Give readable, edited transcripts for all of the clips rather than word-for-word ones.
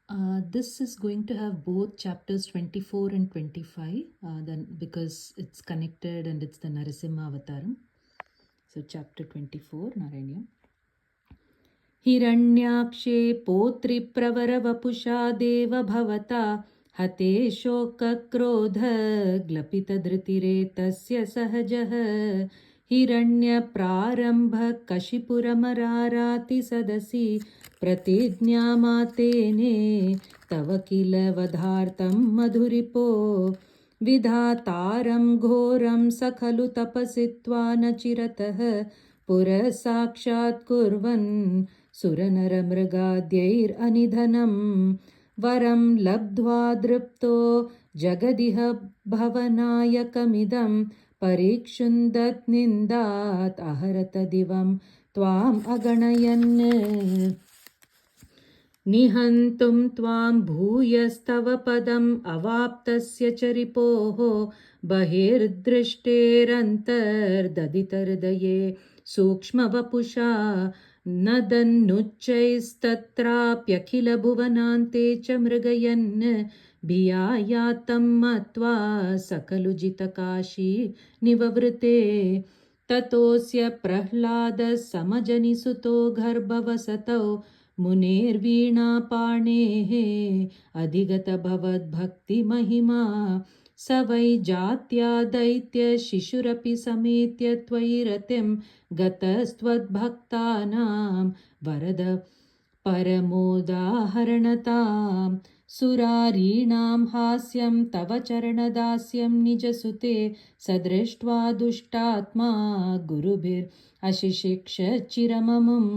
This is going to have both chapters 24 and 25, then because it's connected and it's the Narasimha Avataram. So, chapter 24, Narayana. हिरण्याक्षे पौत्रिप्रवरवपुषा देव भवता हते शोकक्रोधग्लपितधृतिरेतस्य सहजः हिरण्यप्रारम्भकशिपुरमरारातिसदसि प्रतिज्ञामातेने तव किल वधार्तं मधुरिपो विधातारं घोरं स खलु तपसि त्वा न चिरतः पुरसाक्षात् कुर्वन् सुरनरमृगाद्यैरनिधनं वरं लब्ध्वा दृप्तो जगदिह भवनायकमिदं परीक्षुन्दत् निन्दात् अहरत दिवं त्वाम् अगणयन् निहन्तुं त्वां भूयस्तव पदम् अवाप्तस्य च रिपोः बहिर्दृष्टेरन्तर्ददितहृदये सूक्ष्मवपुषा नदन्नुच्चैस्तत्राप्यखिलभुवनान्ते च मृगयन् भिया यातं मत्वा सकलु जितकाशी निववृते ततोऽस्य प्रह्लादसमजनिसुतो गर्भवसतौ मुनेर्वीणापाणेः अधिगतभवद्भक्तिमहिमा स वै जात्या दैत्यशिशुरपि समेत्य त्वयि रतिं गतस्त्वद्भक्तानां वरद परमोदाहरणतां सुरारीणां हास्यं तव चरणदास्यं निजसुते स दृष्ट्वा दुष्टात्मा गुरुभिरशिशिक्ष चिरममुं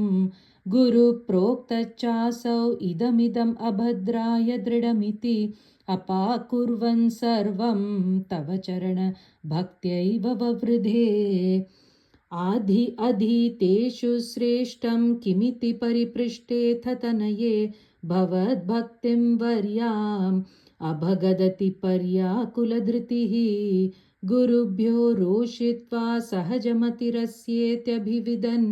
गुरुप्रोक्तच्चासौ इदमिदम् अभद्राय दृढमिति अपाकुर्वन् सर्वं तव चरणभक्त्यैव ववृधे अधीतेषु श्रेष्ठं किमिति परिपृष्टेऽथ तनये भवद्भक्तिं वर्याम् अभगदति पर्याकुलधृतिः गुरुभ्यो रोषित्वा सहजमतिरस्येत्यभिविदन्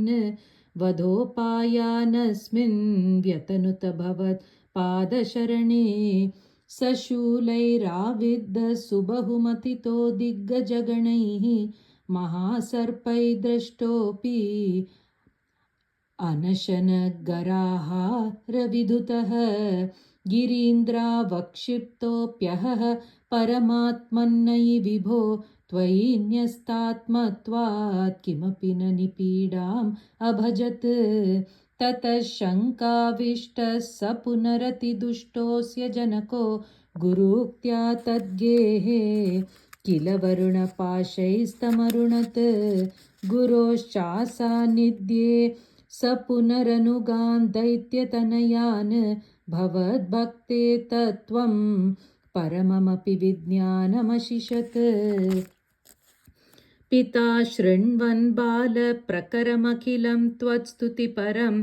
वधोपायानस्मिन् व्यतनुत भवत् पादशरणे सशूलैराविद्ध सुबहुमतितो दिग्गजगणैः महासर्पै दृष्टोऽपि अनशनगराहारविधुतः गिरीन्द्रावक्षिप्तोऽप्यहः परमात्मन्नयि विभो त्वयि न्यस्तात्मत्वात् किमपि न निपीडाम् अभजत् ततः शङ्काविष्टः स पुनरतिदुष्टोऽस्य जनको गुरूक्त्या तद्गेहे किल वरुणपाशैस्तमरुणत् गुरोश्चासान्निध्ये स पुनरनुगान् दैत्यतनयान् भवद्भक्ते तत्त्वं परममपि विज्ञानमशिषत् पिता शृण्वन् बालप्रकरमखिलं त्वत्स्तुतिपरं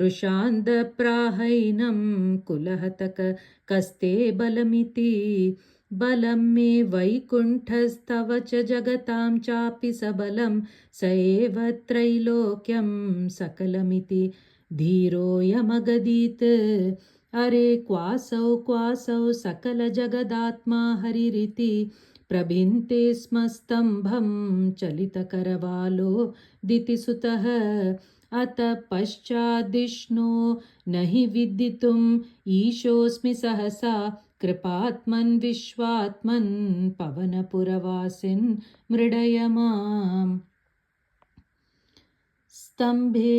रुषान्दप्राहैनं कुलहतक कस्ते बलमिति बलं मे वैकुण्ठस्तव च जगतां चापि सबलं स एव त्रैलोक्यं सकलमिति धीरोऽयमगदीत् अरे क्वासौ सकलजगदात्मा हरिरिति प्रभिन्ते स्म स्तम्भं चलितकरवालो दितिसुतः अत पश्चाद्विष्णो न हि विदितुम् ईशोऽस्मि सहसा कृपात्मन् विश्वात्मन् पवनपुरवासिन् मृडय माम् स्तम्भे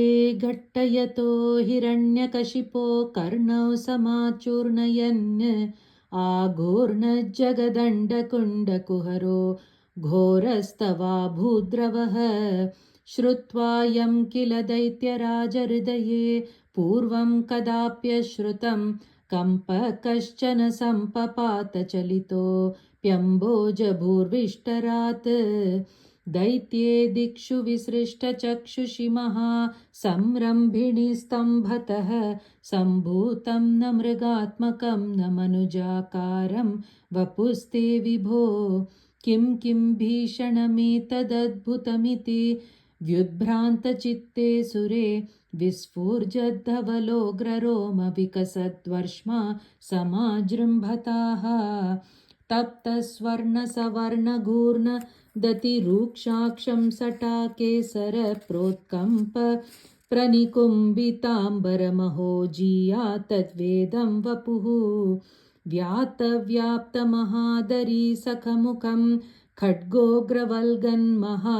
घट्टयतो हिरण्यकशिपो कर्णौ समाचूर्णयन् आघूर्णजगदण्डकुण्डकुहरो घोरस्तवा भूद्रवः श्रुत्वा यं किल दैत्यराजहृदये पूर्वं कदाप्यश्रुतं कम्प कश्चन सम्पपातचलितोऽप्यम्बोजभूर्विष्टरात् दैत्ये दिक्षु विसृष्टचक्षुषि महासंरम्भिणीस्तम्भतः सम्भूतं न मृगात्मकं न मनुजाकारं वपुस्ते विभो किं भीषणमेतदद्भुतमिति व्युद्भ्रान्तचित्ते सुरे विस्फुर्जद्धवलोग्ररोमविकसद्वर्ष्मा समाजृम्भताः तप्तस्वर्णसवर्णघूर्ण दतिरूक्षाक्षं सटाकेसर प्रोत्कम्प प्रनिकुम्बिताम्बरमहोजीया तद्वेदं वपुः व्याप्तमहादरी सखमुखं खड्गोग्रवल्गन्महा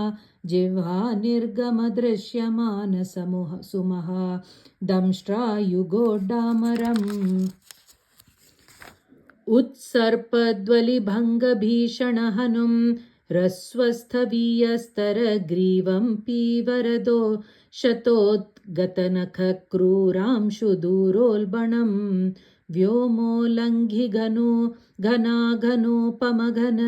जिह्वा निर्गमदृश्यमानसमुह सुमहा दंष्ट्रायुगोड्डामरम् उत्सर्पद्वलिभङ्गभीषणहनुं ह्रस्वस्थवीयस्तरग्रीवं पीवरदो शतोद्गतनखक्रूरांशुदूरोल्बणं व्योमोल्लङ्घिघनो घनाघनोपमघन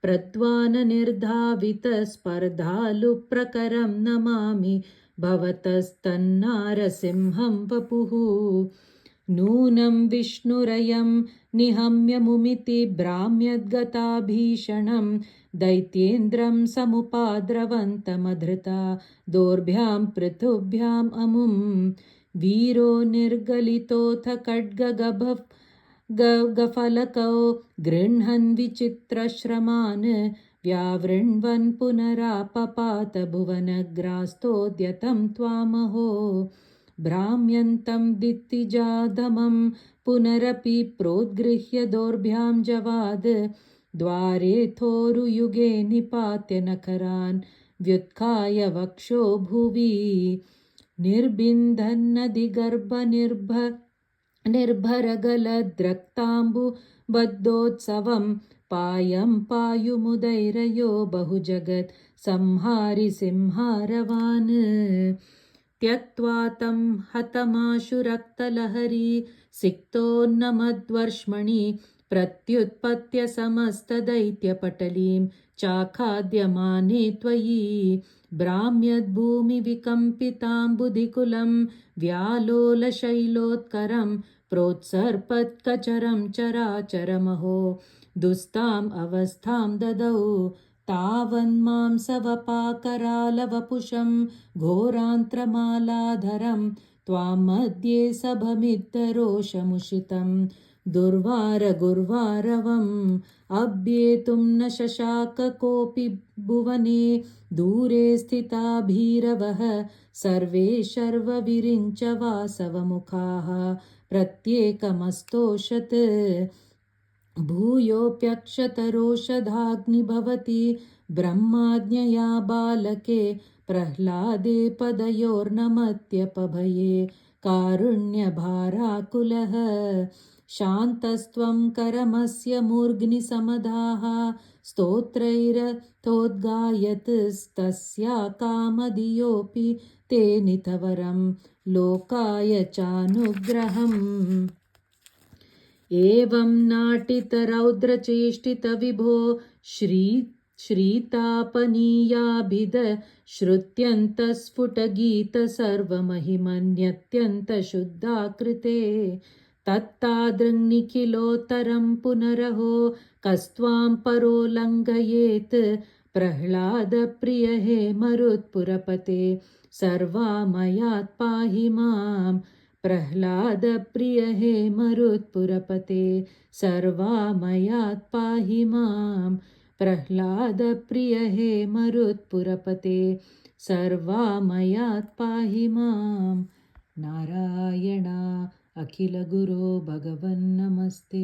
प्रद्वाननिर्धावितस्पर्धालुप्रकरं नमामि भवतस्तन्नारसिंहं वपुः नूनं विष्णुरयं निहम्य मुमिति भ्राम्यद्गताभीषणं दैत्येन्द्रं समुपाद्रवन्तमधृता दोर्भ्यां पृथुभ्याम् अमुं वीरो निर्गलितोऽथ खड्गफलकौ गृह्णन् विचित्रश्रमान् व्यावृण्वन् पुनरापपात भुवनग्रास्तोद्यतं त्वामहो भ्राम्यन्तं दित्तिजाधमं पुनरपि प्रोद्गृह्य दोर्भ्यां जवाद द्वारेथोरुयुगे निपात्य नखरान् व्युत्थाय वक्षो भुवि निर्भरगलद्रक्ताम्बुबद्धोत्सवं पायं पायुमुदैरयो बहुजगत् संहारि सिंहारवान् त्यक्त्वा तं हतमाशु रक्तलहरी सिक्तोन्नमद्वर्ष्मणि प्रत्युत्पत्य समस्तदैत्यपटलीं चाखाद्यमाने त्वयि भ्राम्यद्भूमिविकम्पिताम्बुधिकुलं व्यालोलशैलोत्करं प्रोत्सर्पत्कचरं चराचरमहो दुस्ताम् अवस्थां ददौ तावन्मांसवपाकरालवपुषं घोरान्त्रमालाधरं त्वामद्ये सभमिद्धरोषमुषितं दुर्वारगुर्वारवम् अभ्येतुं न शशाक कोऽपि भुवने दूरे स्थिता भीरवः सर्वे शर्वविरिञ्च वासवमुखाः प्रत्येकमस्तोषत् भूयोऽप्यक्षतरोषधाग्नि भवति ब्रह्माज्ञया बालके प्रह्लादे पदयोर्नमत्यपभये कारुण्यभाराकुलः शान्तस्त्वं करमस्य मूर्ध्निसमधाः स्तोत्रैरथोद्गायतस्तस्या कामधियोऽपि ते नितवरं लोकाय चानुग्रहम् एवं नाटितरौद्रचेष्टितविभो श्रीतापनीयाभिध श्रुत्यन्तस्फुटगीतसर्वमहिमन्यत्यन्तशुद्धाकृते तत्तादृङ्निखिलोत्तरं पुनरहो कस्त्वां परो लङ्घयेत् प्रह्लादप्रिय हे मरुत्पुरपते सर्वामयात् पाहि माम् प्रह्लादप्रिय हे मरुत्पुरपते सर्वामयात् पाहि माम् प्रह्लादप्रिय हे मरुत्पुरपते सर्वामयात् पाहि माम् नारायण अखिलगुरो भगवन् नमस्ते।